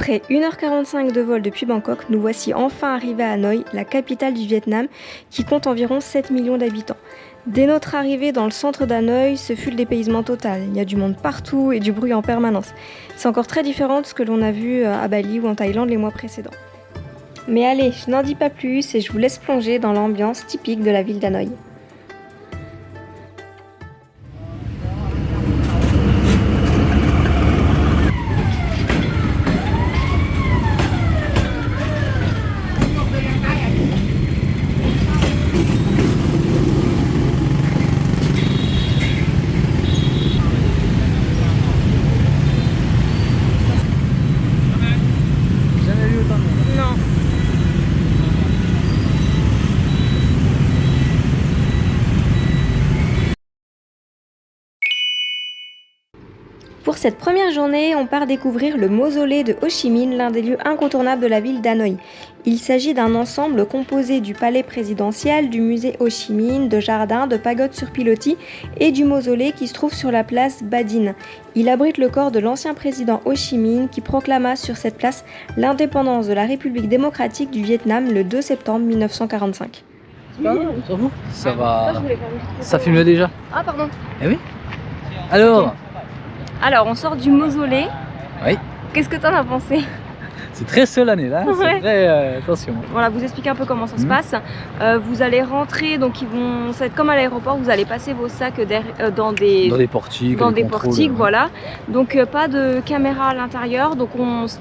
Après 1h45 de vol depuis Bangkok, nous voici enfin arrivés à Hanoi, la capitale du Vietnam, qui compte environ 7 millions d'habitants. Dès notre arrivée dans le centre d'Hanoï, ce fut le dépaysement total. Il y a du monde partout et du bruit en permanence. C'est encore très différent de ce que l'on a vu à Bali ou en Thaïlande les mois précédents. Mais allez, je n'en dis pas plus et je vous laisse plonger dans l'ambiance typique de la ville d'Hanoï. Pour cette première journée, on part découvrir le mausolée de Ho Chi Minh, l'un des lieux incontournables de la ville d'Hanoï. Il s'agit d'un ensemble composé du palais présidentiel, du musée Ho Chi Minh, de jardins, de pagodes sur pilotis et du mausolée qui se trouve sur la place Ba Dinh. Il abrite le corps de l'ancien président Ho Chi Minh qui proclama sur cette place l'indépendance de la République démocratique du Vietnam le 2 septembre 1945. Ça va, ça va. Ça filme déjà. Ah pardon. Eh oui. Alors, On sort du mausolée. oui, Qu'est-ce que t'en as pensé ? c'est très solennel, hein. Ouais. C'est très attention. Voilà, vous expliquer un peu comment ça se passe. Vous allez rentrer, donc ça va être comme à l'aéroport, vous allez passer vos sacs dans des portiques. dans les des contrôles, portiques, voilà. Donc pas de caméra à l'intérieur, donc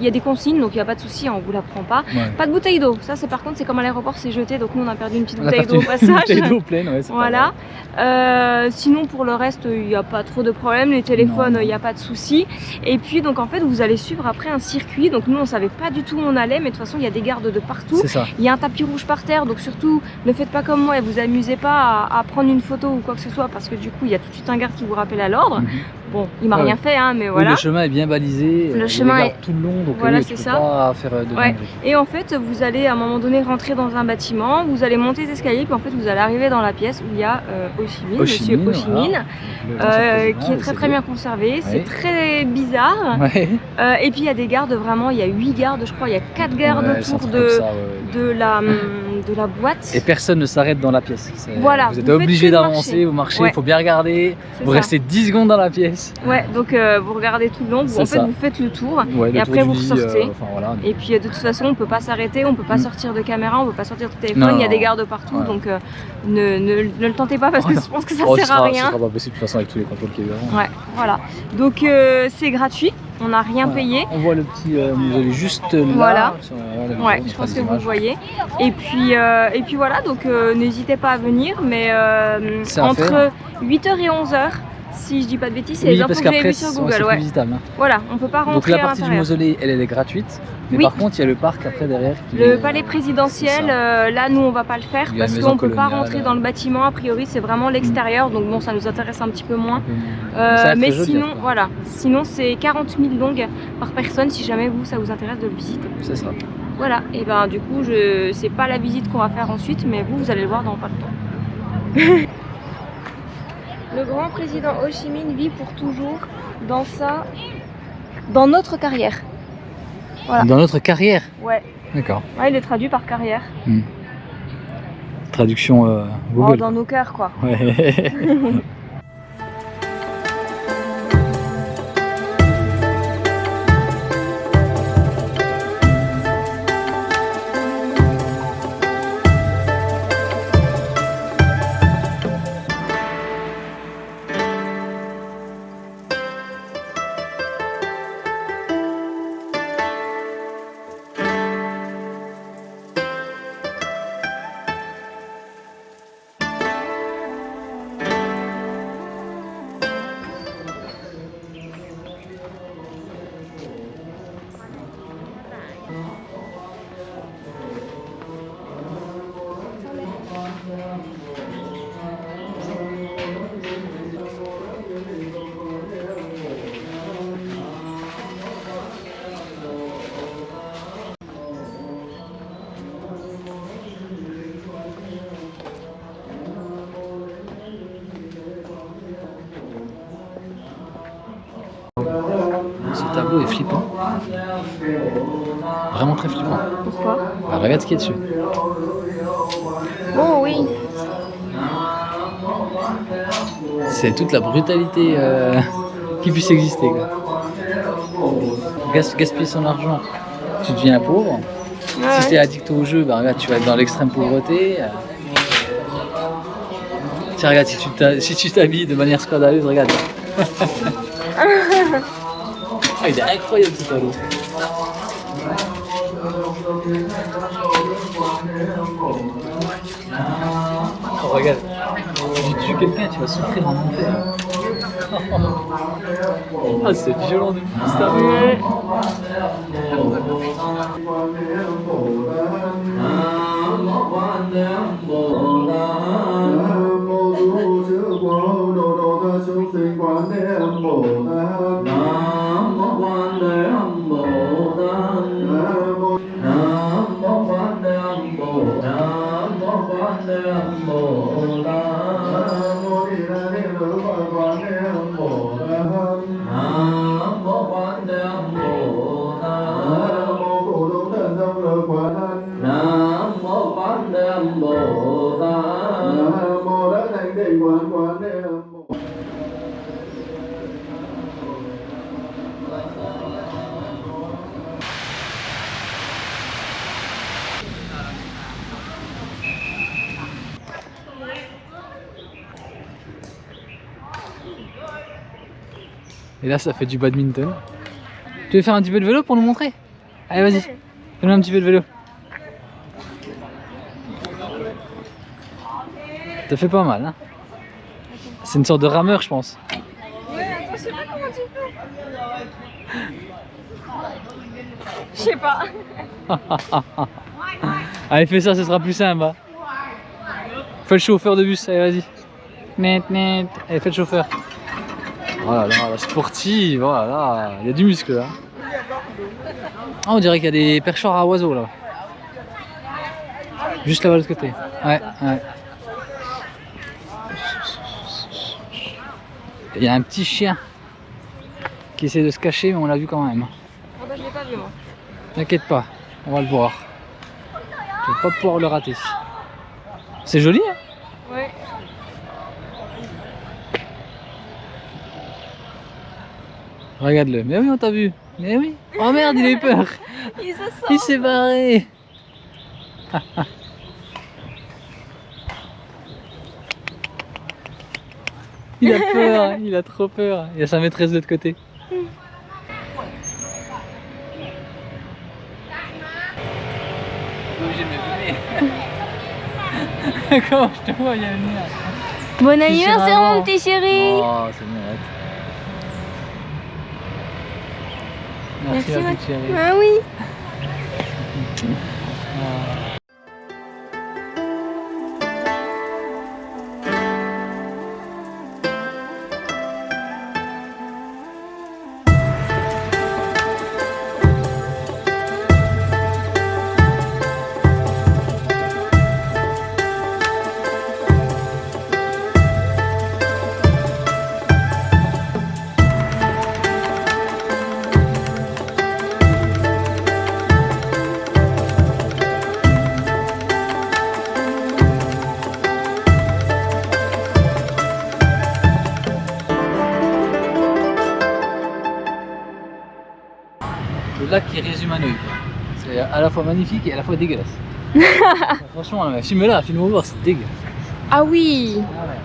il y a des consignes, donc il n'y a pas de souci, on vous la prend pas. Ouais. Pas de bouteille d'eau, ça c'est par contre c'est comme à l'aéroport, c'est jeté, donc nous on a perdu une petite On a bouteille d'eau au parti une passage. bouteille d'eau pleine, ouais, c'est pas Voilà. Sinon pour le reste, il n'y a pas trop de problèmes, les téléphones, il n'y a pas de souci. Et puis donc en fait vous allez suivre après un circuit, donc nous on savait pas du tout où on allait, mais de toute façon il y a des gardes de partout. C'est ça. Il y a un tapis rouge par terre, donc surtout ne faites pas comme moi et vous amusez pas à prendre une photo ou quoi que ce soit, parce que du coup il y a tout de suite un garde qui vous rappelle à l'ordre. Bon, il m'a rien fait, hein, mais voilà. Oui, le chemin est bien balisé, Le il y a chemin des gardes est- tout le long, donc Voilà, oui, c'est tu ça. peux pas faire de Ouais. dingueries. Et en fait, vous allez à un moment donné rentrer dans un bâtiment, vous allez monter les escaliers, puis en fait vous allez arriver dans la pièce où il y a Ho Chi Minh, monsieur Ho Chi Minh, qui est très bien conservé. C'est très bizarre. Ouais. Et puis il y a des gardes, vraiment, il y a 8 gardes, je crois, il y a 4 gardes autour de la boîte. Et personne ne s'arrête dans la pièce. Voilà, Vous êtes vous faites obligé que d'avancer, vous marchez, il Ouais. faut bien regarder. C'est Vous ça. restez 10 secondes dans la pièce. Ouais, donc vous regardez tout le long, C'est en fait ça. vous faites le tour. Ouais, le Et tour après, du vous lit, ressortez. enfin, voilà. Et puis de toute façon, on peut pas s'arrêter, on peut pas sortir de caméra, on peut pas sortir de téléphone, Non, il y a des non. gardes partout, Ouais. donc ne le tentez pas parce que Oh, je pense que ça Oh, sert ce à sera- rien. Ce sera pas possible de toute façon avec tous les contrôles qu'il y a eu avant. Ouais, voilà. Donc c'est gratuit, on n'a rien Voilà. payé. On voit le petit mausolée juste là. Voilà. Sur, Ouais, je pense que vous le voyez. Et puis voilà, donc n'hésitez pas à venir, mais C'est à entre faire. 8h et 11h, si je dis pas de bêtises, c'est Oui, les infos parce que j'avais qu'après vues sur c'est Google. plus Ouais. visitable. Hein. Voilà, on peut pas Donc rentrer la à partie du l'intérieur. mausolée, elle est gratuite. Mais Oui. par contre, il y a le parc après derrière. Le palais présidentiel, C'est ça. là nous on va pas le faire Il y a la parce maison qu'on peut pas coloniale. rentrer dans le bâtiment, a priori c'est vraiment l'extérieur, donc bon ça nous intéresse un petit peu moins. Ça a l'air Mais très joli, sinon après. voilà, sinon c'est 40 000 longues par personne si jamais ça vous intéresse de le visiter. C'est ça. Voilà, et ben du coup c'est pas la visite qu'on va faire ensuite, mais vous allez le voir dans pas de temps. Le grand président Ho Chi Minh vit pour toujours dans notre carrière. Voilà. Dans notre carrière. Ouais, D'accord. ouais, il est traduit par carrière. Traduction Oh, Google. dans nos cœurs quoi. Ouais. tableau est flippant. Vraiment très flippant. Pourquoi? Ah, regarde ce qu'il y a dessus. Oh oui. C'est toute la brutalité qui puisse exister. Quoi. Gaspiller son argent, tu deviens pauvre. Ah, Si tu es addict au jeu, bah, regarde, tu vas être dans l'extrême pauvreté. Tiens, regarde, si tu t'habilles de manière scandaleuse, regarde. Ah, il est incroyable ce tableau. Oh, regarde, si tu tues quelqu'un, tu vas souffrir en enfer. Ah, c'est violent de fou ça. ouais. Et là, ça fait du badminton. Tu veux faire un petit peu de vélo pour nous montrer? Allez, vas-y, fais-nous un petit peu de vélo. Ça fait pas mal, hein? C'est une sorte de rameur, je pense. Ouais, attends, je sais pas comment tu fais. Je sais pas. Allez, fais ça, ce sera plus simple. Hein. Fais le chauffeur de bus, allez, vas-y. Net, net. Allez, fais le chauffeur. Oh là là, la sportive, oh là là, il y a du muscle là. Ah, on dirait qu'il y a des perchoirs à oiseaux là. Juste là-bas de l'autre côté. Ouais, ouais. Il y a un petit chien qui essaie de se cacher, mais on l'a vu quand même. Ah bah je l'ai pas vu moi. T'inquiète pas, on va le voir. Tu vas pas pouvoir le rater. C'est joli, hein? Ouais. Regarde-le. Mais oui, on t'a vu. Mais oui. Oh merde, il a eu peur. Il se sent. Il s'est barré. Il a peur, il a trop peur. Il y a sa maîtresse de l'autre côté. Obligé de me filmer. Comment je te vois, Yann? Bon anniversaire mon petit chéri. Oh, c'est net. Merci ma petite chérie. Ah oui. Le lac qui résume un œil. C'est à la fois magnifique et à la fois dégueulasse. Franchement, filme-la, filme-moi voir, c'est dégueulasse. Ah oui. Ah ouais.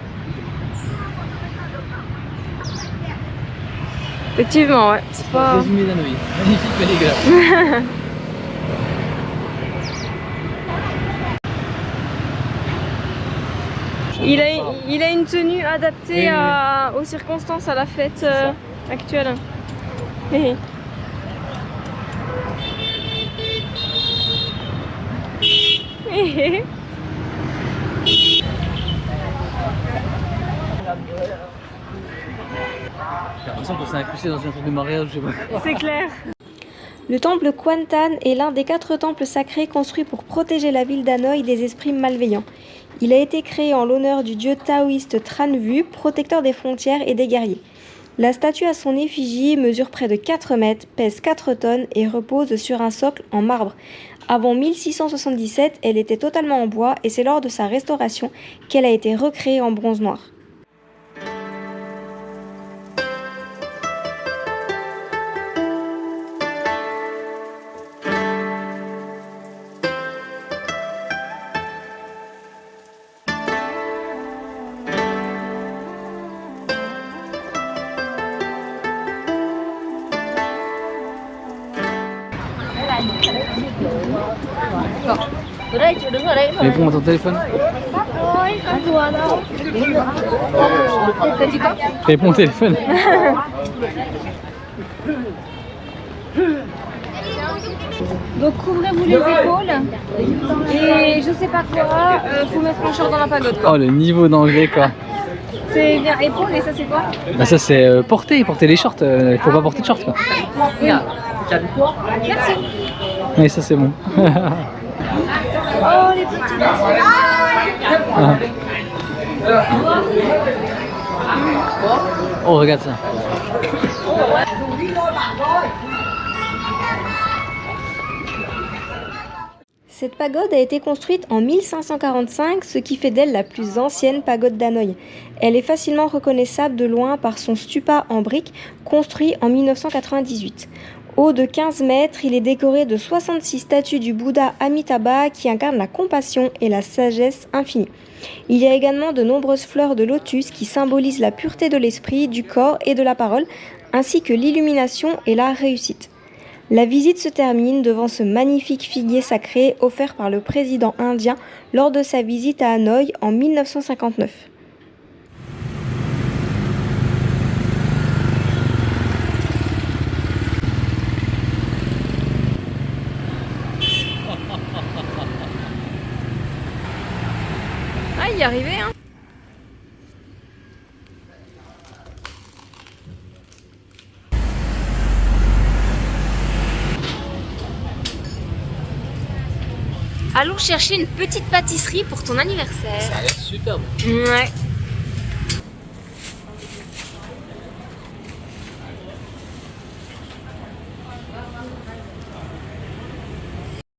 Effectivement, ouais. C'est pas. Résumé d'un œil. Magnifique mais dégueulasse. Il a une tenue adaptée Oui, aux circonstances, à la fête actuelle. J'ai l'impression qu'on s'est incrusté dans un truc de mariage, je sais pas quoi. C'est clair. Le temple Kwantan est l'un des 4 temples sacrés construits pour protéger la ville d'Hanoï des esprits malveillants. Il a été créé en l'honneur du dieu taoïste Tran Vu, protecteur des frontières et des guerriers. La statue à son effigie mesure près de 4 mètres, pèse 4 tonnes et repose sur un socle en marbre. Avant 1677, elle était totalement en bois et c'est lors de sa restauration qu'elle a été recréée en bronze noir. Réponds à ton téléphone. Réponds au téléphone. Donc couvrez-vous les épaules et je sais pas quoi, faut mettre un short dans la pagode. Oh, le niveau d'anglais quoi. C'est bien épaules et ça c'est quoi? Bah ça c'est porter les shorts, il faut pas porter de shorts quoi. Oui. Merci. Oui ça c'est bon. Oh les petits. Oh regarde ça. Cette pagode a été construite en 1545, ce qui fait d'elle la plus ancienne pagode d'Hanoï. Elle est facilement reconnaissable de loin par son stupa en briques, construit en 1998. Haut de 15 mètres, il est décoré de 66 statues du Bouddha Amitabha qui incarnent la compassion et la sagesse infinie. Il y a également de nombreuses fleurs de lotus qui symbolisent la pureté de l'esprit, du corps et de la parole, ainsi que l'illumination et la réussite. La visite se termine devant ce magnifique figuier sacré offert par le président indien lors de sa visite à Hanoï en 1959. Ah, y arriver hein. Allons chercher une petite pâtisserie pour ton anniversaire. Ça a l'air superbe. Ouais.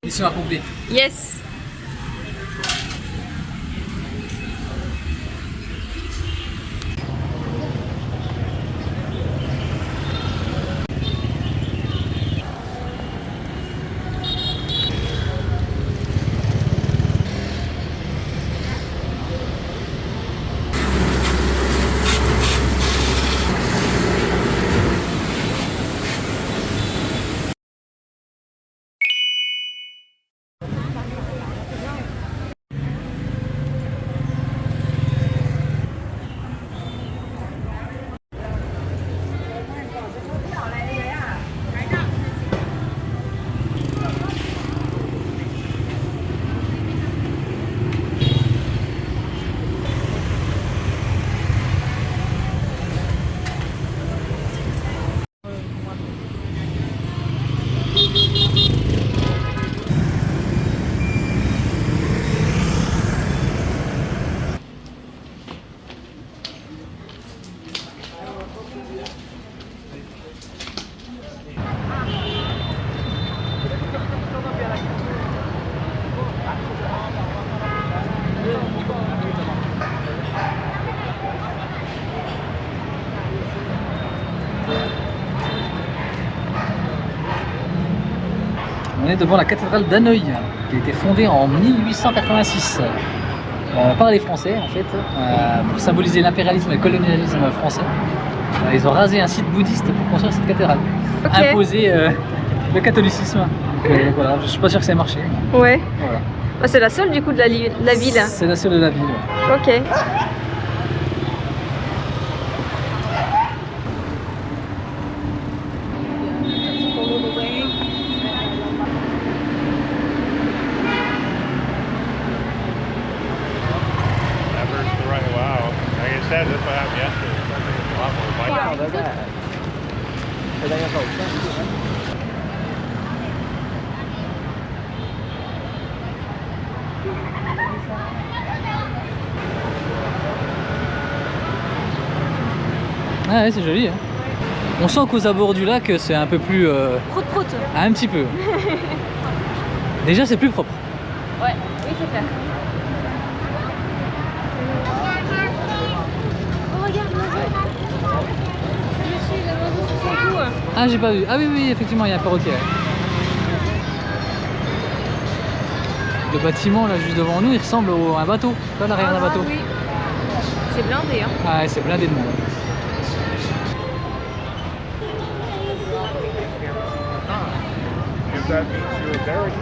Mission accomplie. Yes. On est devant la cathédrale d'Hanoï, qui a été fondée en 1886 par les Français en fait, pour symboliser l'impérialisme et le colonialisme français. Ils ont rasé un site bouddhiste pour construire cette cathédrale, imposer le catholicisme. Donc voilà, je suis pas sûr que ça ait marché. Ouais. Voilà. Ah, c'est la seule du coup de la ville. C'est la seule de la ville. Ouais. Ok. Wow. Like I said, that's what happened yesterday. There's a lot more bikes. Ah ouais, c'est joli. Hein. On sent qu'aux abords du lac, c'est un peu plus... Prout. Un petit peu. Déjà, c'est plus propre. Ouais, oui, c'est clair. Oh, regarde, l'oiseau sur son cou. Ah, j'ai pas vu. Ah oui, effectivement, il y a un perroquet. Ouais. Le bâtiment, là, juste devant nous, il ressemble à un bateau. Là, l'arrière d'un bateau. Oui. C'est blindé, hein. Ah ouais, c'est blindé de monde. If that means you were there.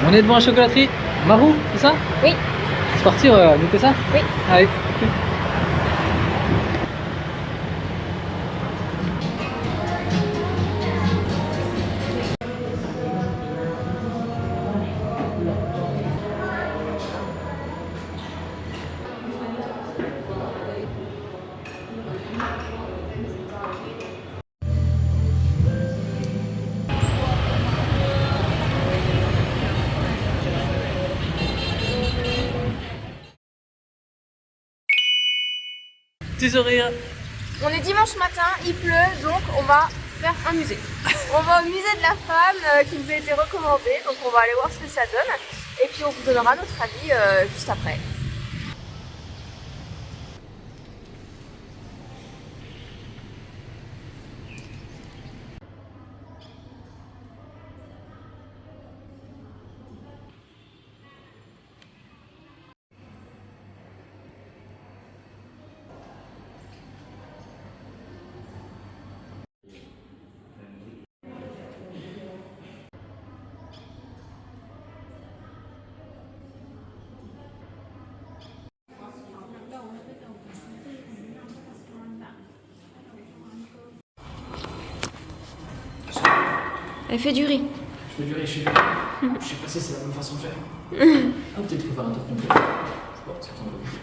On est devant la chocolaterie Marou, c'est ça? Oui. C'est parti, on va goûter ça? Oui. Allez. Petit sourire. On est dimanche matin, il pleut, donc on va faire un musée. On va au musée de la femme qui nous a été recommandé, donc on va aller voir ce que ça donne. Et puis on vous donnera notre avis juste après. Elle fait du riz. Je fais du riz, je sais pas si c'est la même façon de faire. Ah, peut-être qu'il faut faire un tour complet. Je sais pas, ça ressemble à ça.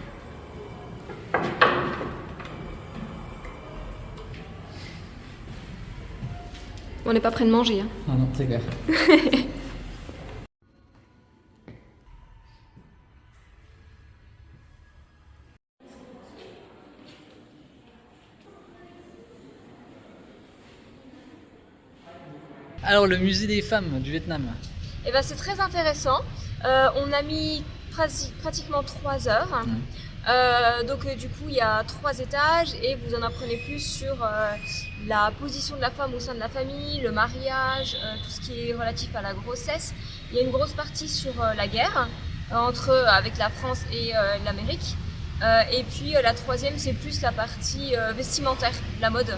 On n'est pas près de manger. Hein. Ah non, c'est clair. Alors, le musée des femmes du Vietnam. Et ben, c'est très intéressant. On a mis pratiquement 3 heures. Donc du coup il y a 3 étages et vous en apprenez plus sur la position de la femme au sein de la famille, le mariage, tout ce qui est relatif à la grossesse. Il y a une grosse partie sur la guerre avec la France et l'Amérique. Et puis la 3e c'est plus la partie vestimentaire, la mode.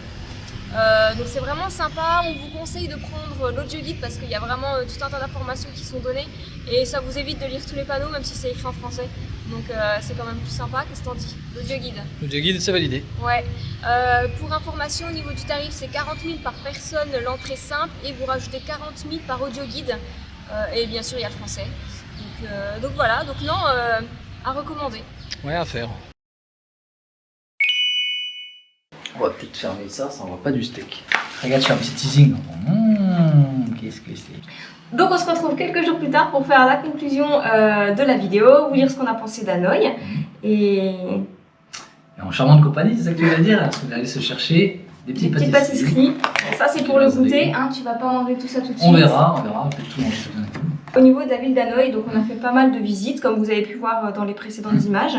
Donc c'est vraiment sympa, on vous conseille de prendre l'audioguide parce qu'il y a vraiment tout un tas d'informations qui sont données et ça vous évite de lire tous les panneaux même si c'est écrit en français. Donc c'est quand même plus sympa, qu'est-ce que t'en dis? L'audioguide. L'audioguide, c'est validé. Ouais. Pour information, au niveau du tarif, c'est 40 000 par personne l'entrée simple et vous rajoutez 40 000 par audioguide. Et bien sûr, il y a le français. Donc voilà, donc non, à recommander. Ouais, à faire. On va peut-être fermer ça, ça envoie pas du steak. Regarde, je fais un petit teasing. Qu'est-ce que c'est? Donc on se retrouve quelques jours plus tard pour faire la conclusion de la vidéo, vous dire ce qu'on a pensé d'Hanoï. Et en charmante compagnie, c'est ça que tu vas dire? Parce qu'on va aller se chercher des petites pâtisseries. Ça c'est pour le goûter, hein, tu vas pas manger tout ça tout de suite. On verra, on peut tout manger. Au niveau de la ville d'Hanoï, donc on a fait pas mal de visites, comme vous avez pu voir dans les précédentes images.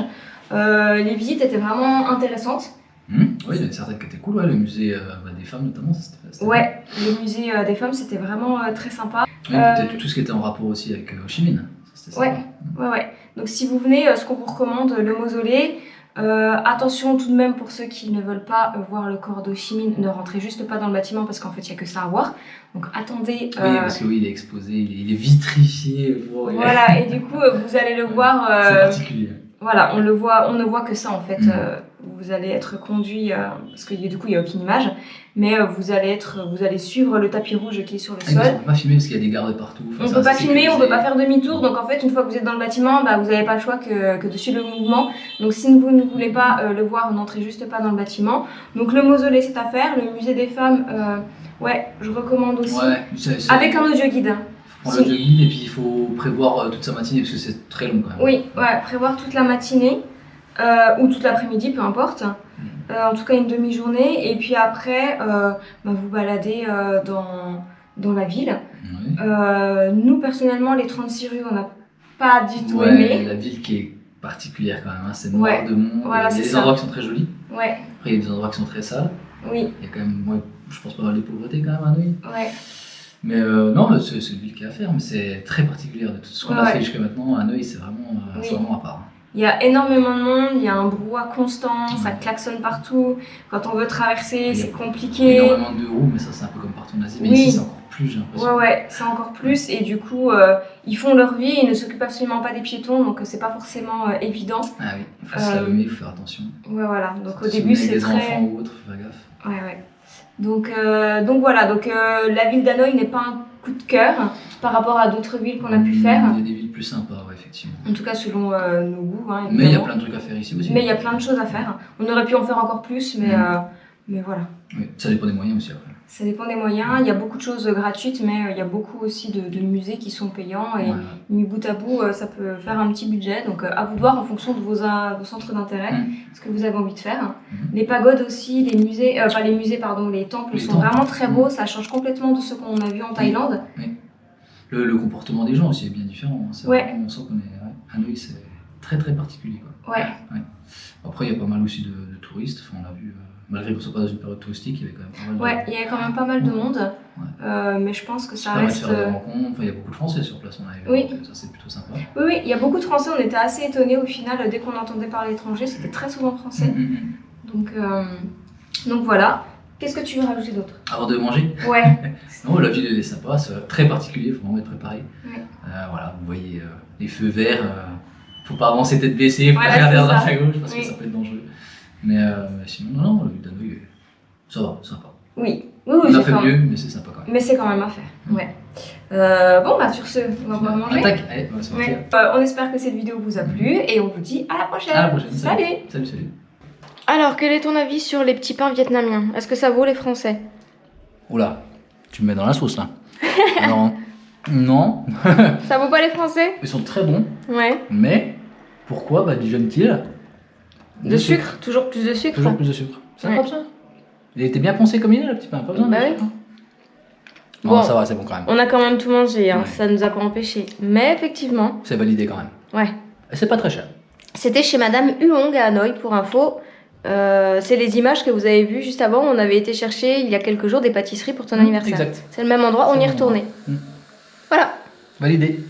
Les visites étaient vraiment intéressantes. Oui, il y a certaines qui étaient cool, ouais, le musée des femmes notamment, ça, c'était Ouais, le musée des femmes, c'était vraiment très sympa. oui, peut-être tout ce qui était en rapport aussi avec Ho Chi Minh. Ça, c'était Ouais, sympa. ouais. Donc si vous venez, ce qu'on vous recommande, le mausolée. Attention tout de même pour ceux qui ne veulent pas voir le corps d'Ho Chi Minh, ne rentrez juste pas dans le bâtiment parce qu'en fait il n'y a que ça à voir. Donc attendez. Oui, parce que oui, il est exposé, il est vitrifié. Voilà, et du coup vous allez le voir. C'est particulier. Voilà, on ne voit que ça en fait. Vous allez être conduit, parce que du coup il n'y a aucune image, mais vous allez suivre le tapis rouge qui est sur le sol. On ne peut pas filmer parce qu'il y a des gardes partout. On ne peut pas filmer, on ne peut pas faire demi-tour, donc en fait une fois que vous êtes dans le bâtiment, bah, vous n'avez pas le choix que de suivre le mouvement. Donc si vous ne voulez pas le voir, n'entrez juste pas dans le bâtiment. Donc le mausolée c'est à faire, le musée des femmes, ouais, je recommande aussi. Ouais, avec un audio guide. Prendre l'audio guide et puis il faut prévoir toute sa matinée parce que c'est très long quand même. Oui, ouais, prévoir toute la matinée. Ou toute l'après-midi, peu importe. En tout cas, une demi-journée. Et puis après, vous baladez dans la ville. Oui. Nous, personnellement, les 36 rues, on n'a pas du tout aimé. La ville qui est particulière quand même. Hein. C'est noir de monde. Voilà, il y a des endroits qui sont très jolis. Ouais. Après, il y a des endroits qui sont très sales. Oui. Il y a quand même, je pense, pas mal de pauvreté quand même à Hanoï. Ouais. Mais non, c'est une ville qui est à faire. Mais c'est très particulière de tout ce qu'on a fait jusqu'à maintenant. Hanoï, c'est vraiment à part. Il y a énormément de monde, il y a un brouhaha constant, ça klaxonne partout. Quand on veut traverser, c'est compliqué. Énormément de roues, mais ça c'est un peu comme partout en Asie. Mais ici c'est encore plus, j'ai l'impression. Ouais, c'est encore plus. Et du coup, ils font leur vie, ils ne s'occupent absolument pas des piétons, donc c'est pas forcément évident. Ah oui, il faut slalomer, il faut faire attention. Ouais, voilà. Donc au début, c'est très... des enfants ou autres, faut faire gaffe. Ouais. Donc voilà, la ville d'Hanoï n'est pas un coup de cœur par rapport à d'autres villes qu'on a pu faire. Il y a des villes plus sympas, ouais, effectivement. En tout cas, selon nos goûts. Hein, mais il y a plein de trucs à faire ici aussi. Mais il y a plein de choses à faire. On aurait pu en faire encore plus, mais voilà. Oui, ça dépend des moyens aussi après. Ça dépend des moyens. Il y a beaucoup de choses gratuites, mais il y a beaucoup aussi de musées qui sont payants. Et mis bout à bout, ça peut faire un petit budget. Donc à vous de voir en fonction de vos centres d'intérêt, ce que vous avez envie de faire. Les pagodes aussi, les musées, les temples sont vraiment très beaux. Ça change complètement de ce qu'on a vu en Thaïlande. Oui. Le comportement des gens aussi est bien différent. Hein. On sent qu'on est... Hanoï, c'est très très particulier. Quoi. Ouais. Après, il y a pas mal aussi de touristes. Enfin, on a vu... Malgré qu'on ne soit pas dans une période touristique, il y avait quand même pas mal de... Ouais, il y avait quand même pas mal de monde, mais je pense que ça reste... Faire des rencontres. Enfin, il y a beaucoup de Français sur place, on arrive. Donc ça c'est plutôt sympa. Oui, il y a beaucoup de Français, on était assez étonnés au final, dès qu'on entendait parler étranger, c'était très souvent français. Donc voilà. Qu'est-ce que tu veux rajouter d'autre? Avant de manger? Ouais. Non, la ville elle est sympa, c'est très particulier, il faut vraiment être préparé. Voilà, vous voyez les feux verts, faut pas avancer tête baissée, faut pas regarder à droite à gauche parce que ça peut être dangereux. Mais sinon, non, la ville d'Hanoï, ça va, sympa. Oui, on a fait mieux, mais c'est sympa quand même. Mais c'est quand même à faire, sur ce, on va pouvoir manger. Allez, on va se sortir. On espère que cette vidéo vous a plu et on vous dit à la prochaine. À la prochaine. Salut. Salut. Alors, quel est ton avis sur les petits pains vietnamiens? Est-ce que ça vaut les Français? Oula, tu me mets dans la sauce là. Alors, non. Ça vaut pas les Français? Ils sont très bons. Ouais. Mais, pourquoi disjonne-t-il de sucre? Toujours plus de sucre? Toujours plus de sucre. C'est comme ça. Il était bien poncé comme il est, le petit pain, pas besoin de sucre. Bon, ça va, c'est bon quand même. On a quand même tout mangé, hein. Ça nous a pas empêché. Mais effectivement... C'est validé quand même. Ouais. Et c'est pas très cher. C'était chez Madame Huong à Hanoï, pour info. C'est les images que vous avez vues juste avant. On avait été chercher il y a quelques jours des pâtisseries pour ton anniversaire. Exact. C'est le même endroit, on y est retourné. Voilà. Validé.